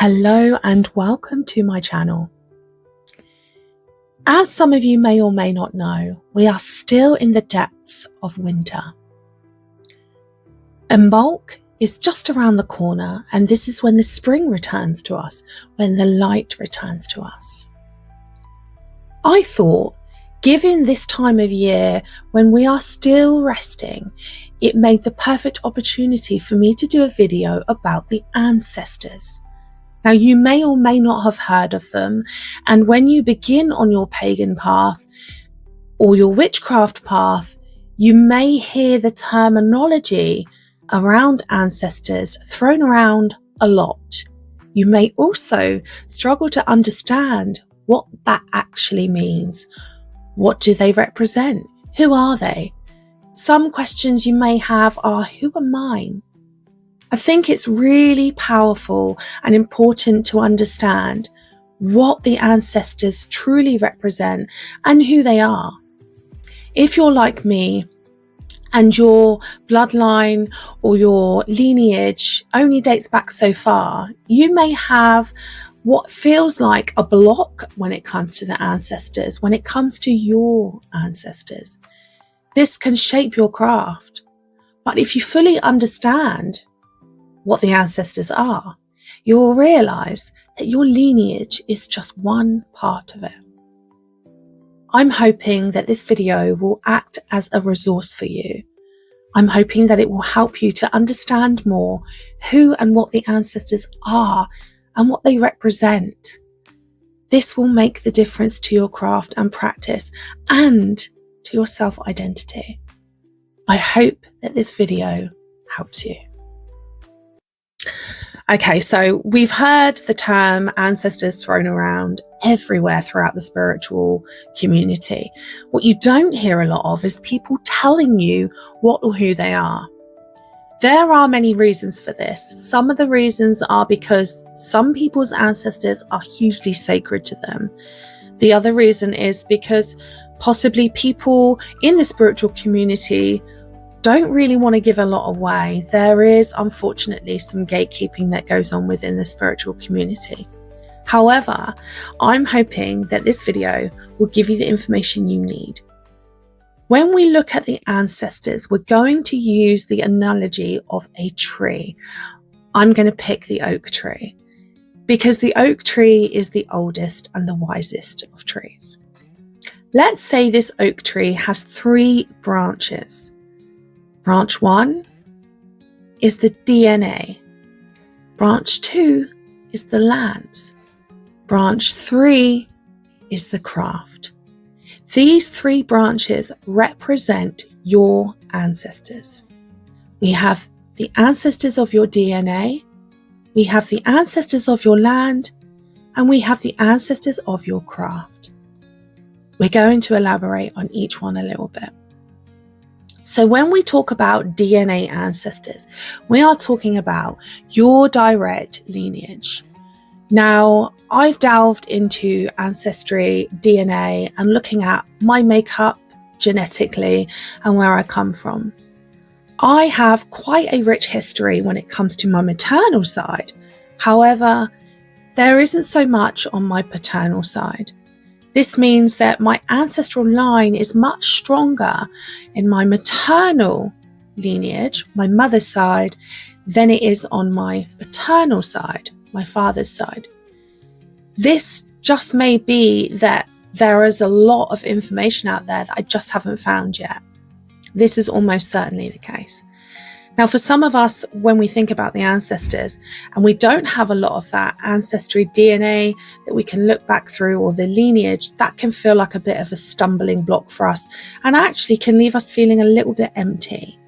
Hello and welcome to my channel. As some of you may or may not know, we are still in the depths of winter. Imbolc is just around the corner, and this is when the spring returns to us, when the light returns to us. I thought, given this time of year when we are still resting, it made the perfect opportunity for me to do a video about the ancestors. Now, you may or may not have heard of them, and when you begin on your pagan path or your witchcraft path, you may hear the terminology around ancestors thrown around a lot. You may also struggle to understand what that actually means. What do they represent? Who are they? Some questions you may have are, who am I? I think it's really powerful and important to understand what the ancestors truly represent and who they are. If you're like me and your bloodline or your lineage only dates back so far, you may have what feels like a block when it comes to the ancestors, when it comes to your ancestors. This can shape your craft. But if you fully understand what the ancestors are, you'll realize that your lineage is just one part of it. I'm hoping that this video will act as a resource for you. I'm hoping that it will help you to understand more who and what the ancestors are and what they represent. This will make the difference to your craft and practice and to your self-identity. I hope that this video helps you. Okay, so we've heard the term ancestors thrown around everywhere throughout the spiritual community. What you don't hear a lot of is people telling you what or who they are. There are many reasons for this. Some of the reasons are because some people's ancestors are hugely sacred to them. The other reason is because possibly people in the spiritual community don't really want to give a lot away. There is unfortunately some gatekeeping that goes on within the spiritual community. However, I'm hoping that this video will give you the information you need. When we look at the ancestors, we're going to use the analogy of a tree. I'm going to pick the oak tree because the oak tree is the oldest and the wisest of trees. Let's say this oak tree has 3 branches. Branch 1 is the DNA. Branch 2 is the lands. Branch 3 is the craft. These 3 branches represent your ancestors. We have the ancestors of your DNA, we have the ancestors of your land, and we have the ancestors of your craft. We're going to elaborate on each one a little bit. So when we talk about DNA ancestors, we are talking about your direct lineage. Now, I've delved into ancestry, DNA, and looking at my makeup genetically and where I come from. I have quite a rich history when it comes to my maternal side. However, there isn't so much on my paternal side. This means that my ancestral line is much stronger in my maternal lineage, my mother's side, than it is on my paternal side, my father's side. This just may be that there is a lot of information out there that I just haven't found yet. This is almost certainly the case. Now, for some of us, when we think about the ancestors and we don't have a lot of that ancestry DNA that we can look back through, or the lineage, that can feel like a bit of a stumbling block for us and actually can leave us feeling a little bit empty.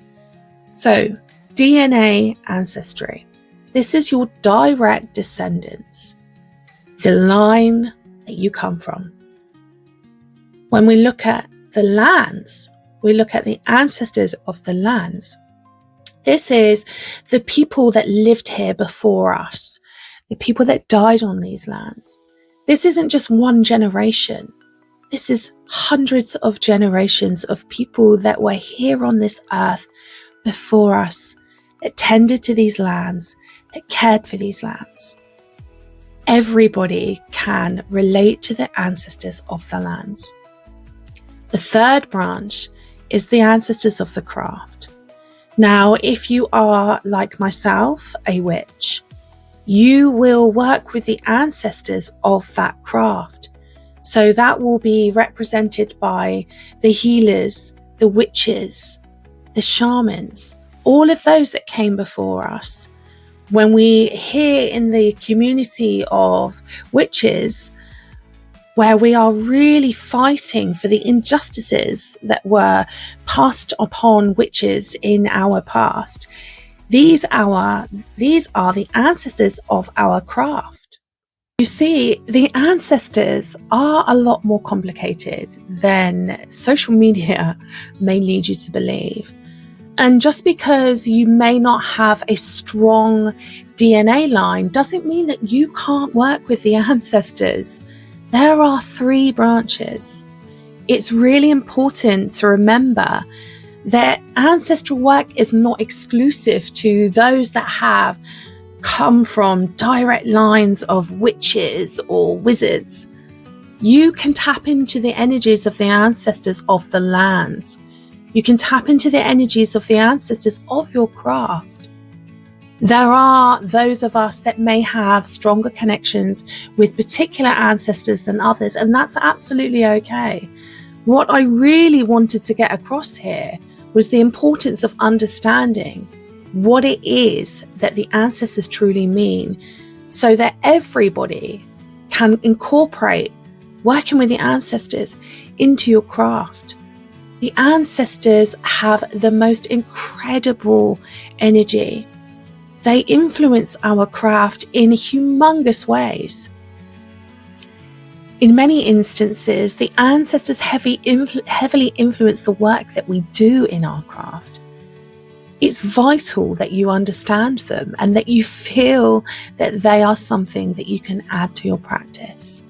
So, DNA ancestry. This is your direct descendants, the line that you come from. When we look at the lands, we look at the ancestors of the lands. This is the people that lived here before us, the people that died on these lands. This isn't just one generation. This is hundreds of generations of people that were here on this earth before us, that tended to these lands, that cared for these lands. everybody can relate to the ancestors of the lands. The third branch is the ancestors of the craft. Now, if you are, like myself, a witch, you will work with the ancestors of that craft. So that will be represented by the healers, the witches, the shamans, all of those that came before us. When we hear in the community of witches, where we are really fighting for the injustices that were passed upon witches in our past, these are the ancestors of our craft. You see, the ancestors are a lot more complicated than social media may lead you to believe. And just because you may not have a strong DNA line doesn't mean that you can't work with the ancestors. There are 3 branches. It's really important to remember that ancestral work is not exclusive to those that have come from direct lines of witches or wizards. You can tap into the energies of the ancestors of the lands. You can tap into the energies of the ancestors of your craft. There are those of us that may have stronger connections with particular ancestors than others, and that's absolutely okay. What I really wanted to get across here was the importance of understanding what it is that the ancestors truly mean, so that everybody can incorporate working with the ancestors into your craft. The ancestors have the most incredible energy. They influence our craft in humongous ways. In many instances, the ancestors heavily influence the work that we do in our craft. It's vital that you understand them and that you feel that they are something that you can add to your practice.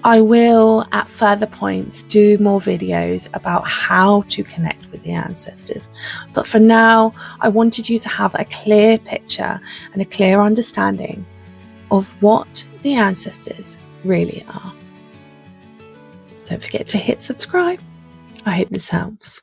I will, at further points, do more videos about how to connect with the ancestors. But for now, I wanted you to have a clear picture and a clear understanding of what the ancestors really are. Don't forget to hit subscribe. I hope this helps.